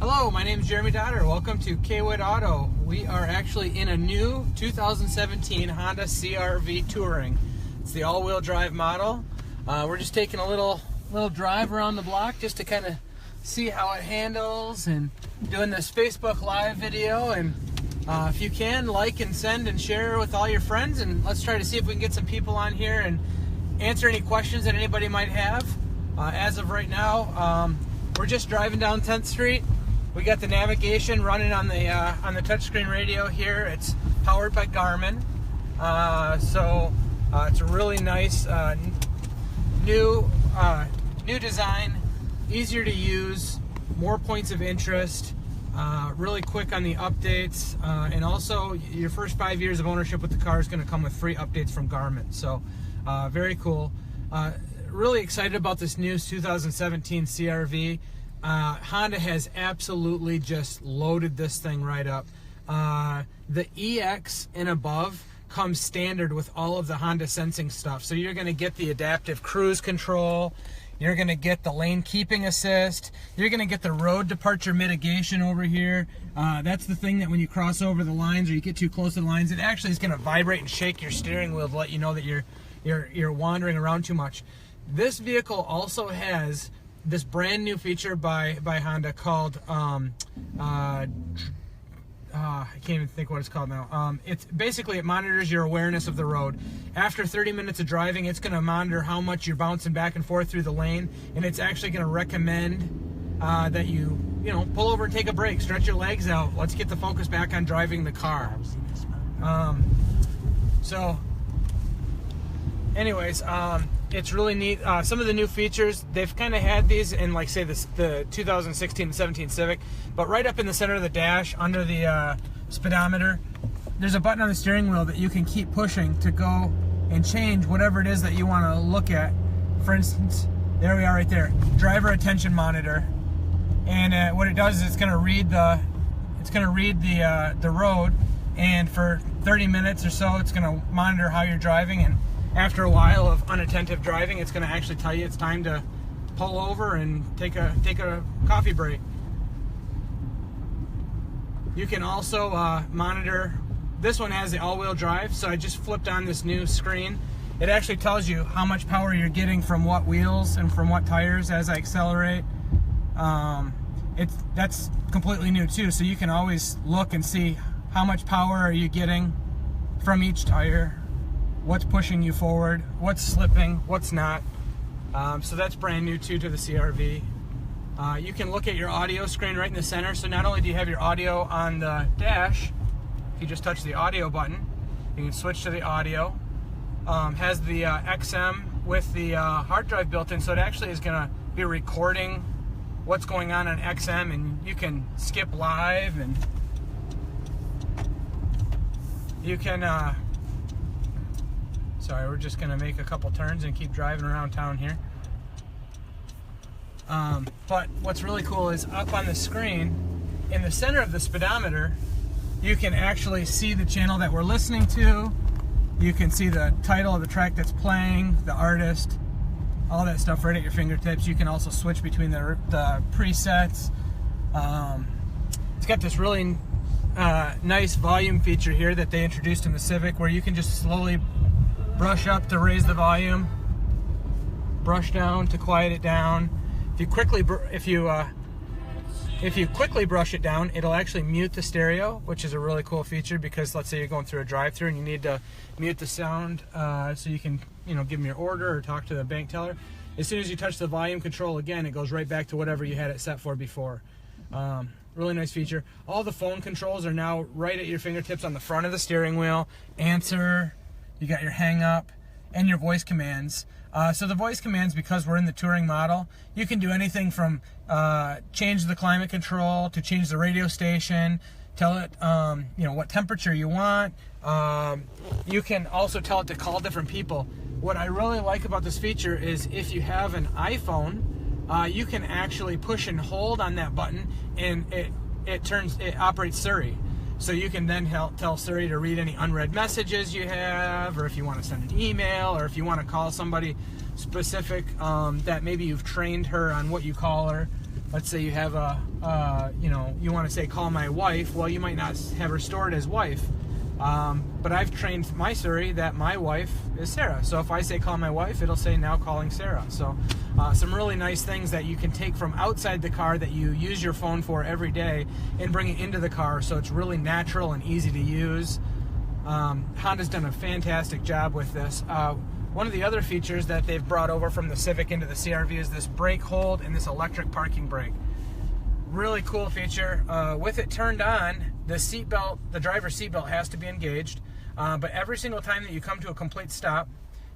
Hello, my name is Jeremy Dodder. Welcome to Cawood Auto. We are actually in a new 2017 Honda CR-V Touring. It's the all-wheel drive model. We're just taking a little drive around the block just to kind of see how it handles and doing this Facebook Live video. And if you can, like and send and share with all your friends, and let's try to see if we can get some people on here and answer any questions that anybody might have. As of right now, we're just driving down 10th Street. We got the navigation running on the touchscreen radio here. It's powered by Garmin, so it's a really nice new design, easier to use, more points of interest, really quick on the updates, and also your first 5 years of ownership with the car is going to come with free updates from Garmin. So very cool. Really excited about this new 2017 CR-V. Honda has absolutely just loaded this thing right up. The EX and above comes standard with all of the Honda sensing stuff. So you're going to get the adaptive cruise control, you're going to get the lane keeping assist, you're going to get the road departure mitigation over here. That's the thing that when you cross over the lines or you get too close to the lines, it actually is going to vibrate and shake your steering wheel to let you know that you're wandering around too much. This vehicle also has this brand new feature by Honda called I can't even think what it's called now. It's basically, it monitors your awareness of the road. After 30 minutes of driving, it's going to monitor how much you're bouncing back and forth through the lane, and it's actually going to recommend that you pull over and take a break, stretch your legs out. Let's get the focus back on driving the car. So anyways, it's really neat. Some of the new features, they've kind of had these in, like, say, the 2016 and 17 Civic, but right up in the center of the dash, under the speedometer, there's a button on the steering wheel that you can keep pushing to go and change whatever it is that you want to look at. For instance, there we are right there, driver attention monitor, and what it does is it's going to read the road, and for 30 minutes or so, it's going to monitor how you're driving, and after a while of unattentive driving, it's going to actually tell you it's time to pull over and take a coffee break. You can also monitor. This one has the all-wheel drive, so I just flipped on this new screen. It actually tells you how much power you're getting from what wheels and from what tires as I accelerate. That's completely new too, so you can always look and see how much power are you getting from each tire, what's pushing you forward, what's slipping, what's not. So that's brand new too to the CR-V. You can look at your audio screen right in the center. So not only do you have your audio on the dash, if you just touch the audio button, you can switch to the audio. Has the XM with the hard drive built in, so it actually is going to be recording what's going on XM, and you can skip live, and you can sorry, we're just going to make a couple turns and keep driving around town here. But what's really cool is up on the screen, in the center of the speedometer, you can actually see the channel that we're listening to. You can see the title of the track that's playing, the artist, all that stuff right at your fingertips. You can also switch between the presets. It's got this really nice volume feature here that they introduced in the Civic, where you can just slowly brush up to raise the volume, brush down to quiet it down. If you quickly brush it down, it'll actually mute the stereo, which is a really cool feature, because let's say you're going through a drive-thru and you need to mute the sound so you can give them your order or talk to the bank teller. As soon as you touch the volume control again, it goes right back to whatever you had it set for before. Really nice feature. All the phone controls are now right at your fingertips on the front of the steering wheel. Answer, you got your hang up, and your voice commands. So the voice commands, because we're in the touring model, you can do anything from change the climate control to change the radio station, tell it what temperature you want. You can also tell it to call different people. What I really like about this feature is if you have an iPhone, you can actually push and hold on that button, and it operates Siri. So you can then tell Siri to read any unread messages you have, or if you want to send an email, or if you want to call somebody specific that maybe you've trained her on what you call her. let's say you have a, you know, you want to say call my wife. Well, you might not have her stored as wife. But I've trained my Siri that my wife is Sarah. So if I say call my wife, it'll say now calling Sarah. So some really nice things that you can take from outside the car that you use your phone for every day and bring it into the car, so it's really natural and easy to use. Honda's done a fantastic job with this. One of the other features that they've brought over from the Civic into the CR-V is this brake hold and this electric parking brake. Really cool feature. With it turned on, the seatbelt, the driver's seatbelt has to be engaged, but every single time that you come to a complete stop,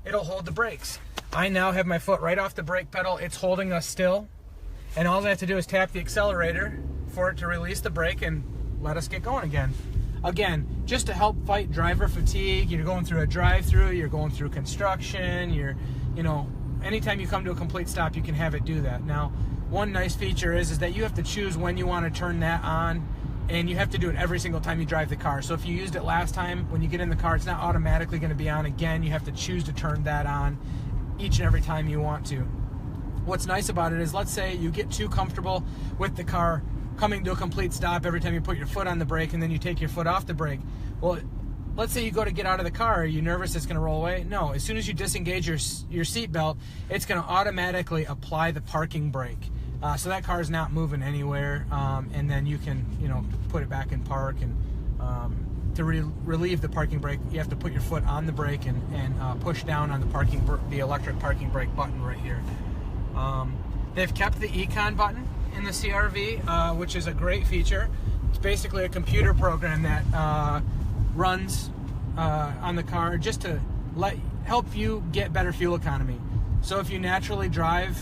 it'll hold the brakes. I now have my foot right off the brake pedal. It's holding us still, and all I have to do is tap the accelerator for it to release the brake and let us get going again. Again, just to help fight driver fatigue. You're going through a drive-through, you're going through construction, you know, anytime you come to a complete stop, you can have it do that. Now, one nice feature is that you have to choose when you want to turn that on, and you have to do it every single time you drive the car. So if you used it last time, when you get in the car, it's not automatically going to be on again. You have to choose to turn that on each and every time you want to. What's nice about it is, let's say you get too comfortable with the car coming to a complete stop every time you put your foot on the brake and then you take your foot off the brake. Well, let's say you go to get out of the car. Are you nervous it's going to roll away? No. As soon as you disengage your seat belt, it's going to automatically apply the parking brake. So that car is not moving anywhere, and then you can, you know, put it back in park. And to relieve the parking brake, you have to put your foot on the brake and push down on the electric parking brake button right here. They've kept the Econ button in the CR-V, which is a great feature. It's basically a computer program that runs on the car just to help you get better fuel economy. So if you naturally drive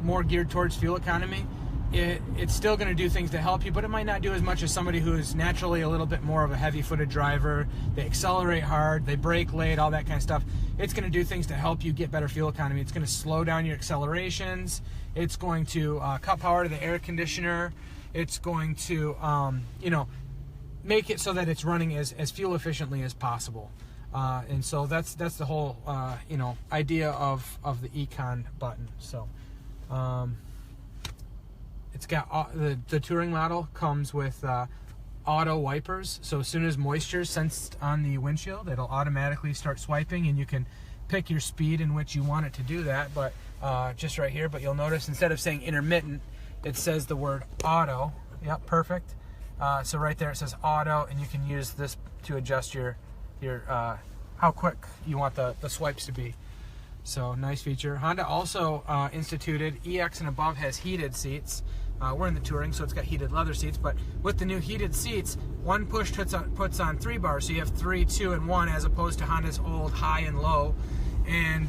more geared towards fuel economy, it's still going to do things to help you, but it might not do as much as somebody who is naturally a little bit more of a heavy-footed driver. They accelerate hard, they brake late, all that kind of stuff. It's going to do things to help you get better fuel economy. It's going to slow down your accelerations. It's going to cut power to the air conditioner. It's going to, you know, make it so that it's running as fuel efficiently as possible. And so that's the whole, you know, idea of the Econ button. So. It's got the Touring model comes with auto wipers, so as soon as moisture is sensed on the windshield, it'll automatically start swiping, and you can pick your speed in which you want it to do that. But just right here, but you'll notice instead of saying intermittent, it says the word auto. Yep, perfect. So right there it says auto, and you can use this to adjust your how quick you want the swipes to be. So nice feature. Honda also instituted EX and above has heated seats. We're in the Touring, so it's got heated leather seats, but with the new heated seats, one push puts on 3 bars, so you have 3, 2, and 1, as opposed to Honda's old high and low. And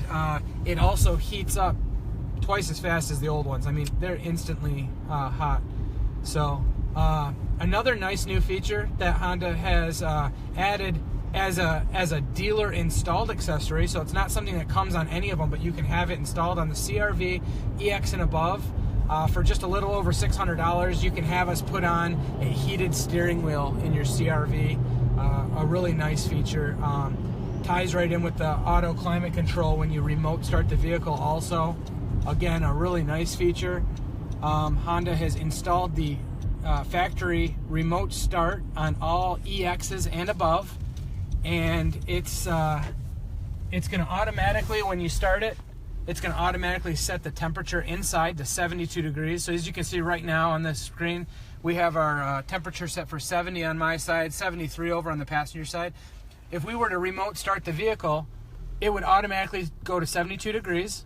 it also heats up twice as fast as the old ones. I mean, they're instantly hot. So another nice new feature that Honda has added as a dealer installed accessory, so it's not something that comes on any of them, but you can have it installed on the CR-V EX and above. For just a little over $600, you can have us put on a heated steering wheel in your CR-V. A really nice feature. Ties right in with the auto climate control when you remote start the vehicle also. Again, a really nice feature. Honda has installed the factory remote start on all EXs and above, and it's going to automatically, when you start it, it's going to automatically set the temperature inside to 72 degrees. So as you can see right now on this screen, we have our temperature set for 70 on my side, 73 over on the passenger side. If we were to remote start the vehicle, it would automatically go to 72 degrees.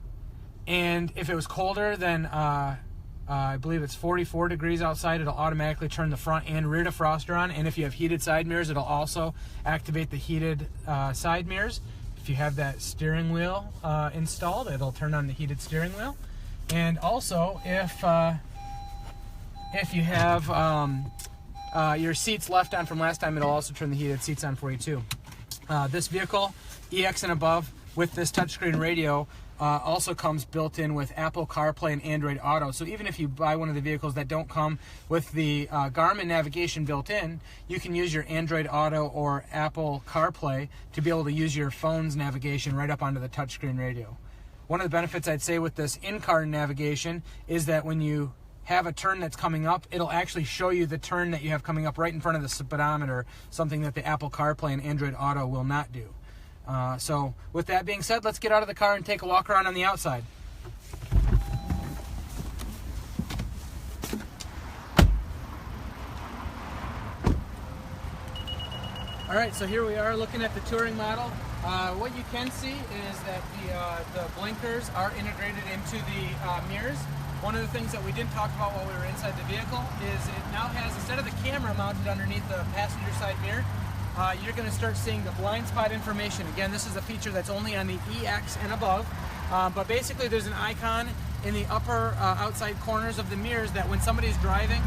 And if it was colder than, I believe it's 44 degrees outside, it'll automatically turn the front and rear defroster on. And if you have heated side mirrors, it'll also activate the heated side mirrors. If you have that steering wheel installed, it'll turn on the heated steering wheel. And also, if you have your seats left on from last time, it'll also turn the heated seats on for you too. This vehicle, EX and above, with this touchscreen radio, also comes built in with Apple CarPlay and Android Auto. So even if you buy one of the vehicles that don't come with the Garmin navigation built in, you can use your Android Auto or Apple CarPlay to be able to use your phone's navigation right up onto the touchscreen radio. One of the benefits I'd say with this in-car navigation is that when you have a turn that's coming up, it'll actually show you the turn that you have coming up right in front of the speedometer, something that the Apple CarPlay and Android Auto will not do. So with that being said, let's get out of the car and take a walk around on the outside. All right, so here we are looking at the Touring model. What you can see is that the blinkers are integrated into the mirrors. One of the things that we didn't talk about while we were inside the vehicle is it now has, instead of the camera mounted underneath the passenger side mirror, you're going to start seeing the blind spot information. Again, this is a feature that's only on the EX and above, but basically there's an icon in the upper outside corners of the mirrors that when somebody's driving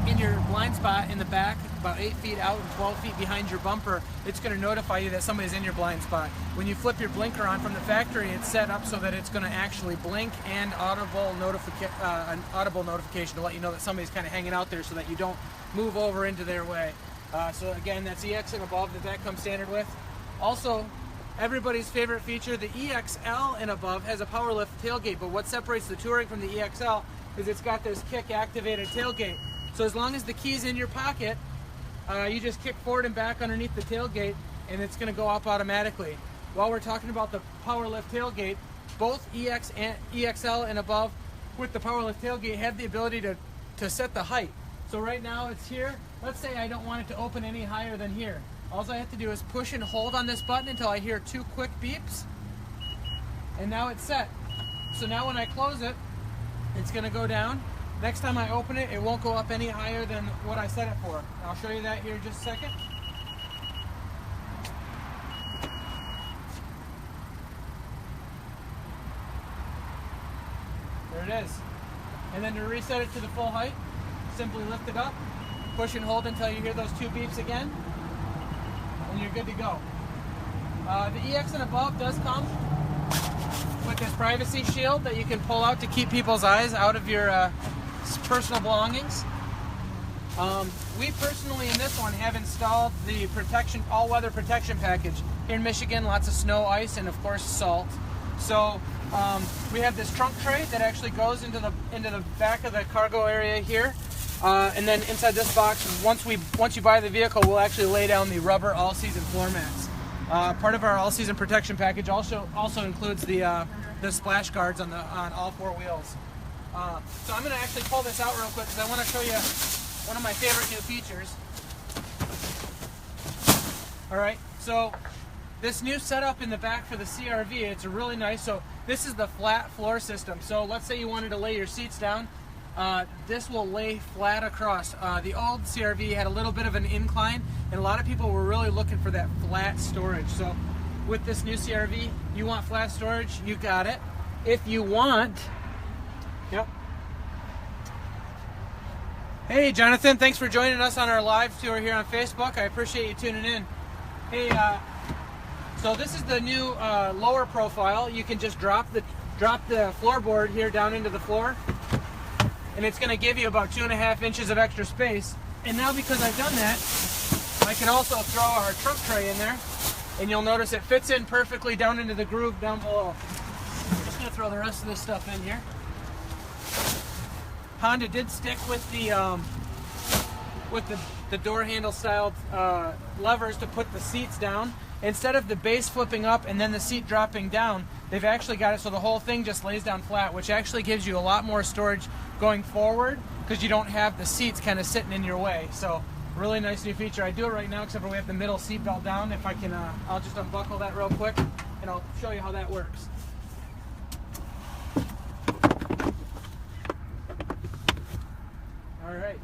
in your blind spot in the back, about 8 feet out and 12 feet behind your bumper, it's going to notify you that somebody's in your blind spot. When you flip your blinker on from the factory, it's set up so that it's going to actually blink and an audible notification to let you know that somebody's kind of hanging out there so that you don't move over into their way. So again, that's EX and above that comes standard with. Also, everybody's favorite feature, the EXL and above has a power lift tailgate, but what separates the Touring from the EXL is it's got this kick activated tailgate. So as long as the key's in your pocket, you just kick forward and back underneath the tailgate and it's going to go up automatically. While we're talking about the power lift tailgate, both EX and EXL and above with the power lift tailgate have the ability to set the height. So right now it's here. Let's say I don't want it to open any higher than here. All I have to do is push and hold on this button until I hear 2 quick beeps, and now it's set. So now when I close it, it's going to go down. Next time I open it, it won't go up any higher than what I set it for. I'll show you that here in just a second. There it is. And then to reset it to the full height, simply lift it up, push and hold until you hear those 2 beeps again, and you're good to go. The EX and above does come with this privacy shield that you can pull out to keep people's eyes out of your personal belongings. We personally in this one have installed the protection, all-weather protection package. Here in Michigan, lots of snow, ice, and of course salt. So we have this trunk tray that actually goes into the back of the cargo area here. And then inside this box, once you buy the vehicle, we'll actually lay down the rubber all-season floor mats. Part of our all-season protection package also includes the splash guards on all 4 wheels. So I'm going to actually pull this out real quick because I want to show you one of my favorite new features. Alright, so this new setup in the back for the CR-V, it's really nice. So this is the flat floor system. So let's say you wanted to lay your seats down. This will lay flat across. The old CR-V had a little bit of an incline, and a lot of people were really looking for that flat storage. So with this new CR-V, you want flat storage, you got it. If you want... Yep. Hey Jonathan, thanks for joining us on our live tour here on Facebook. I appreciate you tuning in. Hey, so this is the new lower profile. You can just drop the floorboard here down into the floor, and it's going to give you about 2.5 inches of extra space. And now because I've done that, I can also throw our trunk tray in there, and you'll notice it fits in perfectly down into the groove down below. I'm just going to throw the rest of this stuff in here. Honda did stick with the door handle styled levers to put the seats down. Instead of the base flipping up and then the seat dropping down, they've actually got it so the whole thing just lays down flat, which actually gives you a lot more storage going forward because you don't have the seats kind of sitting in your way. So really nice new feature. I do it right now except for we have the middle seat belt down. If I can, I'll just unbuckle that real quick and I'll show you how that works. All right.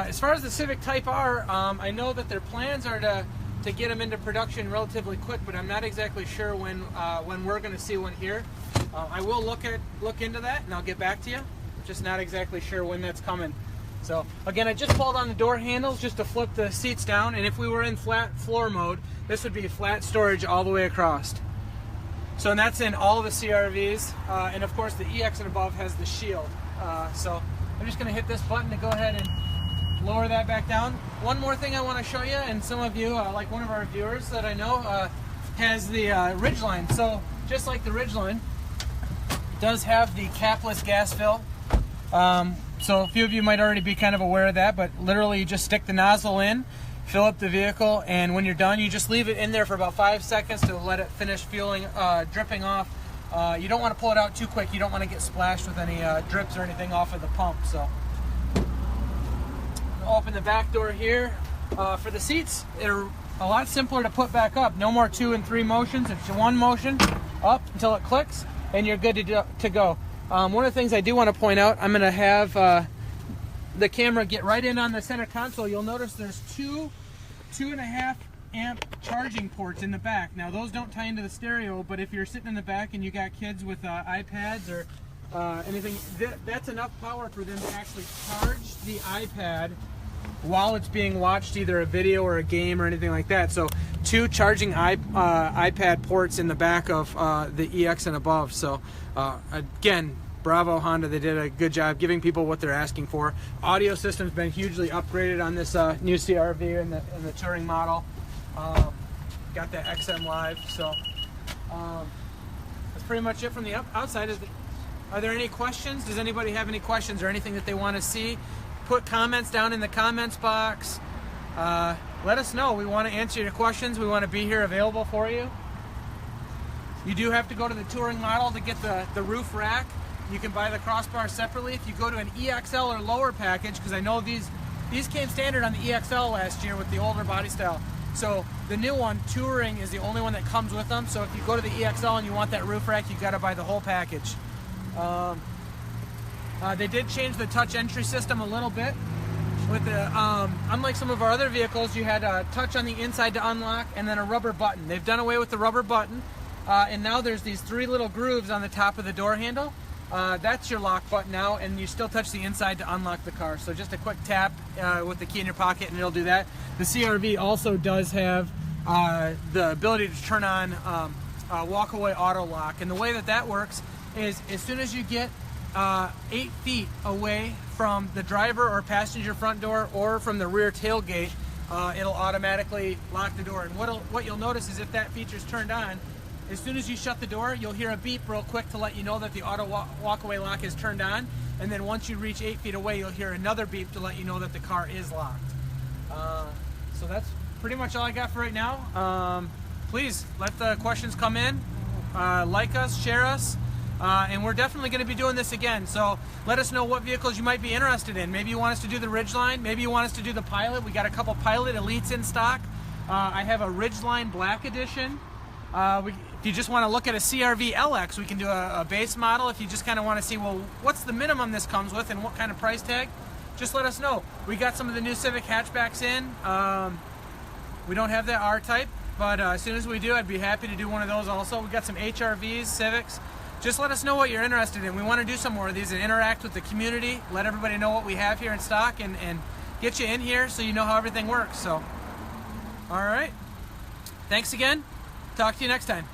As far as the Civic Type-R, I know that their plans are to get them into production relatively quick, but I'm not exactly sure when we're going to see one here. I will look into that, and I'll get back to you. I'm just not exactly sure when that's coming. So again, I just pulled on the door handles just to flip the seats down, and if we were in flat floor mode, this would be flat storage all the way across. So and that's in all of the CR-Vs, and of course the EX and above has the shield. So I'm just going to hit this button to go ahead and lower that back down. One more thing I want to show you, and some of you, like one of our viewers that I know, has the Ridgeline. So just like the Ridgeline, it does have the capless gas fill. So a few of you might already be kind of aware of that, but literally you just stick the nozzle in, fill up the vehicle, and when you're done, you just leave it in there for about 5 seconds to let it finish fueling, dripping off. You don't want to pull it out too quick. You don't want to get splashed with any drips or anything off of the pump. So open the back door here. For the seats, they're a lot simpler to put back up. No more 2 and 3 motions. It's one motion up until it clicks, and you're good to go. One of the things I do want to point out, I'm going to have the camera get right in on the center console. You'll notice there's 2.5 amp charging ports in the back. Now those don't tie into the stereo, but if you're sitting in the back and you got kids with iPads or anything, that's enough power for them to actually charge the iPad while it's being watched, either a video or a game or anything like that. So 2 charging iPad ports in the back of the EX and above. So again, bravo Honda, they did a good job giving people what they're asking for. Audio system's been hugely upgraded on this new CR-V and the Touring model. Got that XM Live, so that's pretty much it from the outside. Are there any questions? Does anybody have any questions or anything that they want to see? Put comments down in the comments box. Let us know. We want to answer your questions. We want to be here available for you. You do have to go to the Touring model to get the roof rack. You can buy the crossbar separately. If you go to an EXL or lower package, because I know these came standard on the EXL last year with the older body style. So the new one, Touring, is the only one that comes with them. So if you go to the EXL and you want that roof rack, you got to buy the whole package. They did change the touch entry system a little bit. With the unlike some of our other vehicles, you had a touch on the inside to unlock and then a rubber button. They've done away with the rubber button, and now there's these 3 little grooves on the top of the door handle. That's your lock button now, and you still touch the inside to unlock the car. So just a quick tap with the key in your pocket and it'll do that. The CR-V also does have the ability to turn on walk-away auto lock, and the way that works is as soon as you get 8 feet away from the driver or passenger front door or from the rear tailgate, it'll automatically lock the door. And what you'll notice is if that feature's turned on, as soon as you shut the door, you'll hear a beep real quick to let you know that the auto walk-away lock is turned on. And then once you reach 8 feet away, you'll hear another beep to let you know that the car is locked. So that's pretty much all I got for right now. Please let the questions come in. Like us, share us. And we're definitely going to be doing this again. So let us know what vehicles you might be interested in. Maybe you want us to do the Ridgeline. Maybe you want us to do the Pilot. We got a couple Pilot Elites in stock. I have a Ridgeline Black Edition. If you just want to look at a CR-V LX, we can do a base model. If you just kind of want to see, well, what's the minimum this comes with and what kind of price tag, just let us know. We got some of the new Civic hatchbacks in. We don't have that R-Type, but as soon as we do, I'd be happy to do one of those also. We got some HRVs, Civics. Just let us know what you're interested in. We want to do some more of these and interact with the community, let everybody know what we have here in stock, and get you in here so you know how everything works. So, all right. Thanks again. Talk to you next time.